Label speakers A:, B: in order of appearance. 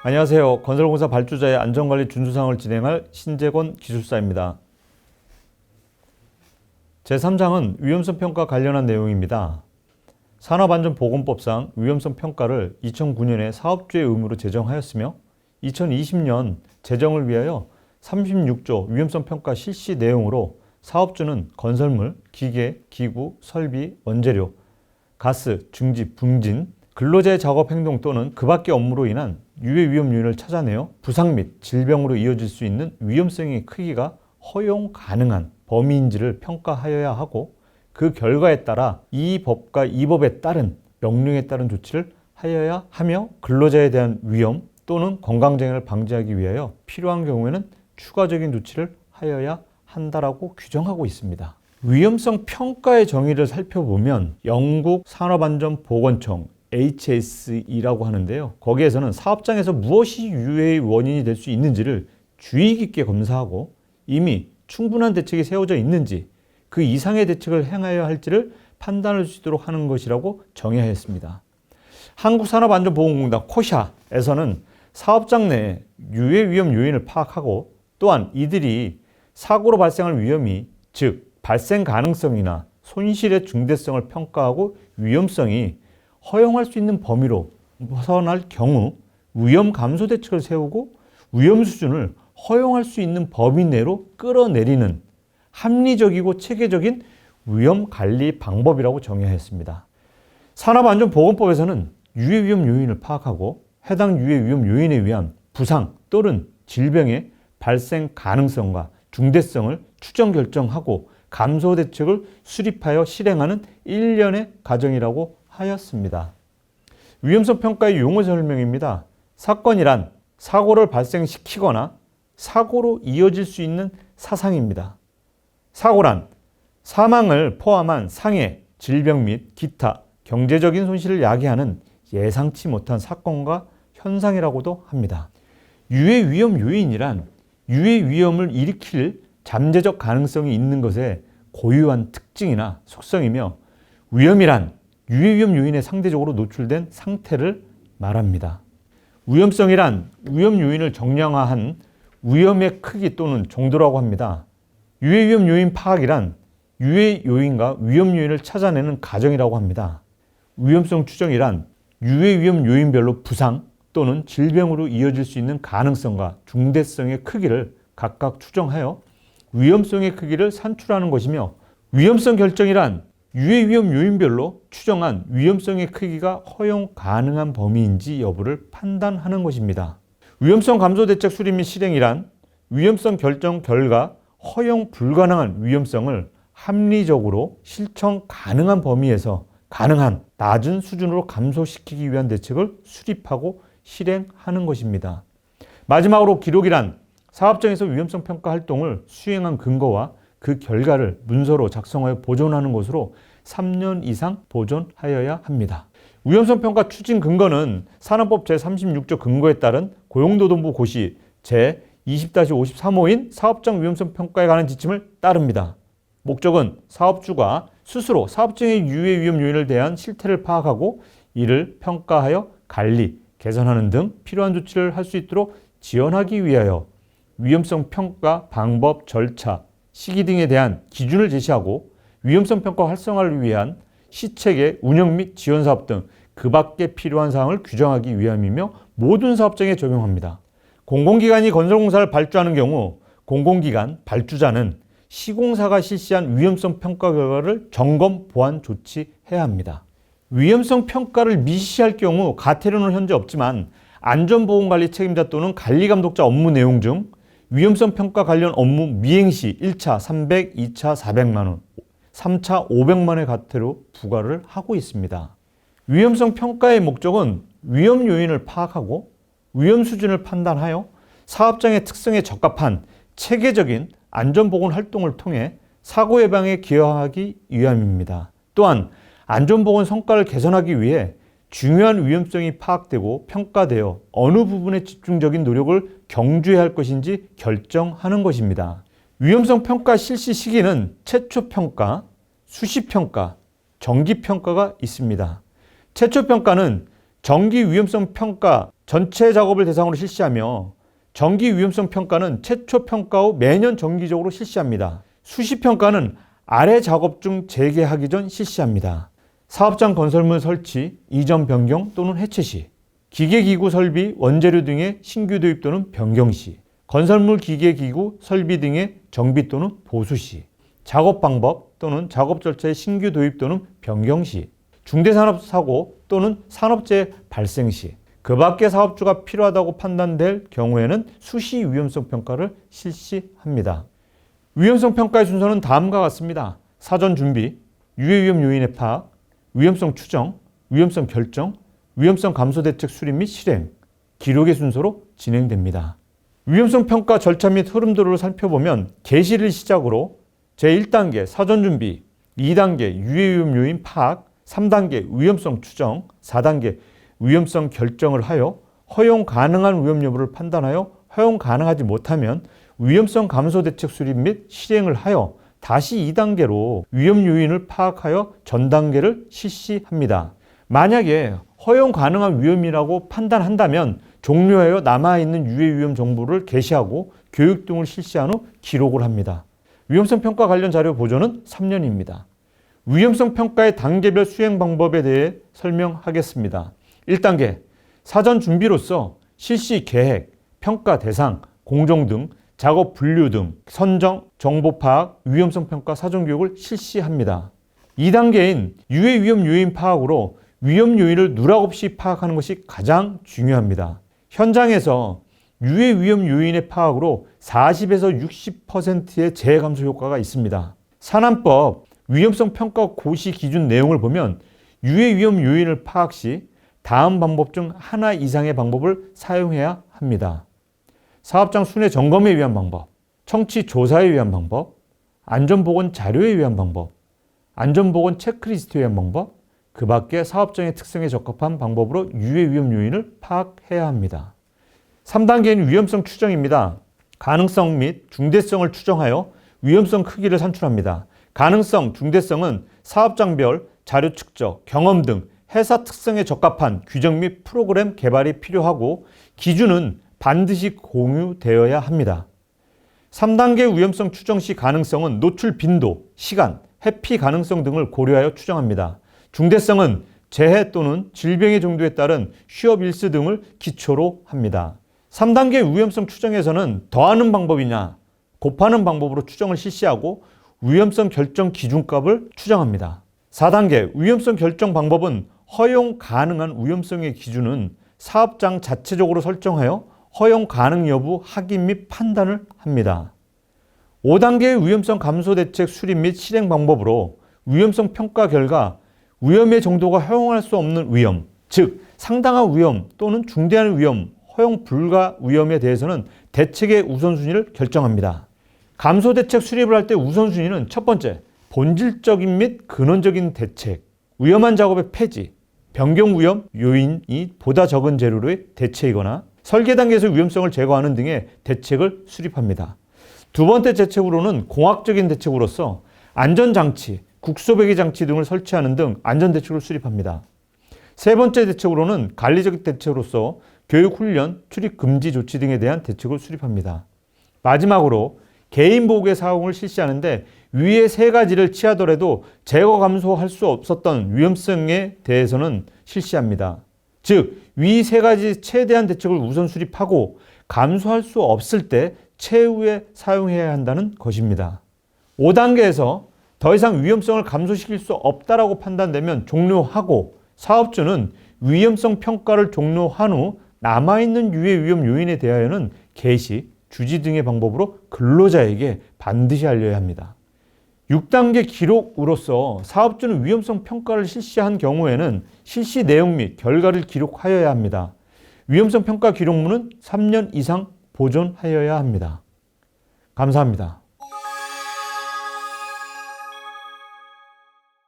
A: 안녕하세요. 건설공사 발주자의 안전관리 준수사항을 진행할 신재권 기술사입니다. 제3장은 위험성 평가 관련한 내용입니다. 산업안전보건법상 위험성 평가를 2009년에 사업주의 의무로 제정하였으며 2020년 제정을 위하여 36조 위험성 평가 실시 내용으로 사업주는 건설물, 기계, 기구, 설비, 원재료, 가스, 중지, 붕진, 근로자의 작업 행동 또는 그 밖의 업무로 인한 유해 위험 요인을 찾아내어 부상 및 질병으로 이어질 수 있는 위험성의 크기가 허용 가능한 범위인지를 평가하여야 하고, 그 결과에 따라 이 법과 이 법에 따른 명령에 따른 조치를 하여야 하며, 근로자에 대한 위험 또는 건강장애를 방지하기 위하여 필요한 경우에는 추가적인 조치를 하여야 한다라고 규정하고 있습니다. 위험성 평가의 정의를 살펴보면 영국 산업안전보건청 HSE라고 하는데요. 거기에서는 사업장에서 무엇이 유해의 원인이 될 수 있는지를 주의 깊게 검사하고 이미 충분한 대책이 세워져 있는지, 그 이상의 대책을 행하여야 할지를 판단할 수 있도록 하는 것이라고 정의하였습니다. 한국산업안전보건공단 코샤에서는 사업장 내 유해 위험 요인을 파악하고, 또한 이들이 사고로 발생할 위험이, 즉 발생 가능성이나 손실의 중대성을 평가하고 위험성이 허용할 수 있는 범위로 벗어날 경우 위험 감소 대책을 세우고 위험 수준을 허용할 수 있는 범위 내로 끌어내리는 합리적이고 체계적인 위험 관리 방법이라고 정의하였습니다. 산업안전보건법에서는 유해 위험 요인을 파악하고 해당 유해 위험 요인에 의한 부상 또는 질병의 발생 가능성과 중대성을 추정 결정하고 감소 대책을 수립하여 실행하는 일련의 과정이라고 하였습니다. 위험성 평가의 용어 설명입니다. 사건이란 사고를 발생시키거나 사고로 이어질 수 있는 사상입니다. 사고란 사망을 포함한 상해, 질병 및 기타 경제적인 손실을 야기하는 예상치 못한 사건과 현상이라고도 합니다. 유해 위험 요인이란 유해 위험을 일으킬 잠재적 가능성이 있는 것의 고유한 특징이나 속성이며, 위험이란 유해 위험 요인에 상대적으로 노출된 상태를 말합니다. 위험성이란 위험 요인을 정량화한 위험의 크기 또는 정도라고 합니다. 유해 위험 요인 파악이란 유해 요인과 위험 요인을 찾아내는 과정이라고 합니다. 위험성 추정이란 유해 위험 요인별로 부상 또는 질병으로 이어질 수 있는 가능성과 중대성의 크기를 각각 추정하여 위험성의 크기를 산출하는 것이며, 위험성 결정이란 유해 위험 요인별로 추정한 위험성의 크기가 허용 가능한 범위인지 여부를 판단하는 것입니다. 위험성 감소 대책 수립 및 실행이란 위험성 결정 결과 허용 불가능한 위험성을 합리적으로 실천 가능한 범위에서 가능한 낮은 수준으로 감소시키기 위한 대책을 수립하고 실행하는 것입니다. 마지막으로 기록이란 사업장에서 위험성 평가 활동을 수행한 근거와 그 결과를 문서로 작성하여 보존하는 것으로 3년 이상 보존하여야 합니다. 위험성 평가 추진 근거는 산업법 제36조 근거에 따른 고용노동부 고시 제20-53호인 사업장 위험성 평가에 관한 지침을 따릅니다. 목적은 사업주가 스스로 사업장의 유해 위험 요인을 대한 실태를 파악하고 이를 평가하여 관리, 개선하는 등 필요한 조치를 할 수 있도록 지원하기 위하여 위험성 평가 방법, 절차, 시기 등에 대한 기준을 제시하고 위험성 평가 활성화를 위한 시책의 운영 및 지원 사업 등 그 밖에 필요한 사항을 규정하기 위함이며 모든 사업장에 적용합니다. 공공기관이 건설공사를 발주하는 경우 공공기관 발주자는 시공사가 실시한 위험성 평가 결과를 점검, 보완 조치해야 합니다. 위험성 평가를 미시할 경우 가태료는 현재 없지만 안전보건관리 책임자 또는 관리감독자 업무 내용 중 위험성 평가 관련 업무 미행 시 1차 300, 2차 400만 원, 3차 500만 원의 과태료 부과를 하고 있습니다. 위험성 평가의 목적은 위험 요인을 파악하고 위험 수준을 판단하여 사업장의 특성에 적합한 체계적인 안전보건 활동을 통해 사고 예방에 기여하기 위함입니다. 또한 안전보건 성과를 개선하기 위해 중요한 위험성이 파악되고 평가되어 어느 부분에 집중적인 노력을 경주해야 할 것인지 결정하는 것입니다. 위험성 평가 실시 시기는 최초 평가, 수시 평가, 정기 평가가 있습니다. 최초 평가는 정기 위험성 평가 전체 작업을 대상으로 실시하며 정기 위험성 평가는 최초 평가 후 매년 정기적으로 실시합니다. 수시 평가는 아래 작업 중 재개하기 전 실시합니다. 사업장 건설물 설치, 이전 변경 또는 해체 시, 기계기구 설비, 원재료 등의 신규 도입 또는 변경 시, 건설물 기계기구 설비 등의 정비 또는 보수 시, 작업 방법 또는 작업 절차의 신규 도입 또는 변경 시, 중대산업사고 또는 산업재해 발생 시, 그 밖의 사업주가 필요하다고 판단될 경우에는 수시 위험성 평가를 실시합니다. 위험성 평가의 순서는 다음과 같습니다. 사전 준비, 유해위험 요인의 파악, 위험성 추정, 위험성 결정, 위험성 감소 대책 수립 및 실행, 기록의 순서로 진행됩니다. 위험성 평가 절차 및 흐름도를 살펴보면 개시를 시작으로 제1단계 사전 준비, 2단계 유해위험 요인 파악, 3단계 위험성 추정, 4단계 위험성 결정을 하여 허용 가능한 위험 여부를 판단하여 허용 가능하지 못하면 위험성 감소 대책 수립 및 실행을 하여 다시 2단계로 위험 요인을 파악하여 전 단계를 실시합니다. 만약에 허용 가능한 위험이라고 판단한다면 종료하여 남아있는 유해 위험 정보를 게시하고 교육 등을 실시한 후 기록을 합니다. 위험성 평가 관련 자료 보존은 3년입니다. 위험성 평가의 단계별 수행 방법에 대해 설명하겠습니다. 1단계 사전 준비로서 실시 계획, 평가 대상, 공정 등 작업 분류 등 선정, 정보 파악, 위험성 평가 사전 교육을 실시합니다. 2단계인 유해 위험 요인 파악으로 위험 요인을 누락 없이 파악하는 것이 가장 중요합니다. 현장에서 유해 위험 요인의 파악으로 40에서 60%의 재해 감소 효과가 있습니다. 산안법 위험성 평가 고시 기준 내용을 보면 유해 위험 요인을 파악 시 다음 방법 중 하나 이상의 방법을 사용해야 합니다. 사업장 순회 점검에 위한 방법, 청취 조사에 위한 방법, 안전보건 자료에 위한 방법, 안전보건 체크리스트에 위한 방법, 그 밖에 사업장의 특성에 적합한 방법으로 유해 위험 요인을 파악해야 합니다. 3단계는 위험성 추정입니다. 가능성 및 중대성을 추정하여 위험성 크기를 산출합니다. 가능성, 중대성은 사업장별 자료 축적, 경험 등 회사 특성에 적합한 규정 및 프로그램 개발이 필요하고 기준은 반드시 공유되어야 합니다. 3단계 위험성 추정 시 가능성은 노출 빈도, 시간, 회피 가능성 등을 고려하여 추정합니다. 중대성은 재해 또는 질병의 정도에 따른 휴업 일수 등을 기초로 합니다. 3단계 위험성 추정에서는 더하는 방법이냐, 곱하는 방법으로 추정을 실시하고 위험성 결정 기준값을 추정합니다. 4단계 위험성 결정 방법은 허용 가능한 위험성의 기준은 사업장 자체적으로 설정하여 허용 가능 여부 확인 및 판단을 합니다. 5단계의 위험성 감소 대책 수립 및 실행 방법으로 위험성 평가 결과 위험의 정도가 허용할 수 없는 위험, 즉 상당한 위험 또는 중대한 위험, 허용 불가 위험에 대해서는 대책의 우선순위를 결정합니다. 감소 대책 수립을 할 때 우선순위는 첫 번째, 본질적인 및 근원적인 대책, 위험한 작업의 폐지, 변경 위험 요인이 보다 적은 재료로의 대체이거나 설계 단계에서 위험성을 제거하는 등의 대책을 수립합니다. 두 번째 대책으로는 공학적인 대책으로서 안전장치, 국소배기 장치 등을 설치하는 등 안전대책을 수립합니다. 세 번째 대책으로는 관리적 대책으로서 교육, 훈련, 출입 금지 조치 등에 대한 대책을 수립합니다. 마지막으로 개인보호구의 사용을 실시하는데 위의 세 가지를 취하더라도 제거 감소할 수 없었던 위험성에 대해서는 실시합니다. 즉, 위 세 가지 최대한 대책을 우선 수립하고 감소할 수 없을 때 최후에 사용해야 한다는 것입니다. 5단계에서 더 이상 위험성을 감소시킬 수 없다라고 판단되면 종료하고 사업주는 위험성 평가를 종료한 후 남아있는 유해 위험 요인에 대하여는 개시, 주지 등의 방법으로 근로자에게 반드시 알려야 합니다. 6단계 기록으로서 사업주는 위험성 평가를 실시한 경우에는 실시 내용 및 결과를 기록하여야 합니다. 위험성 평가 기록물은 3년 이상 보존하여야 합니다. 감사합니다.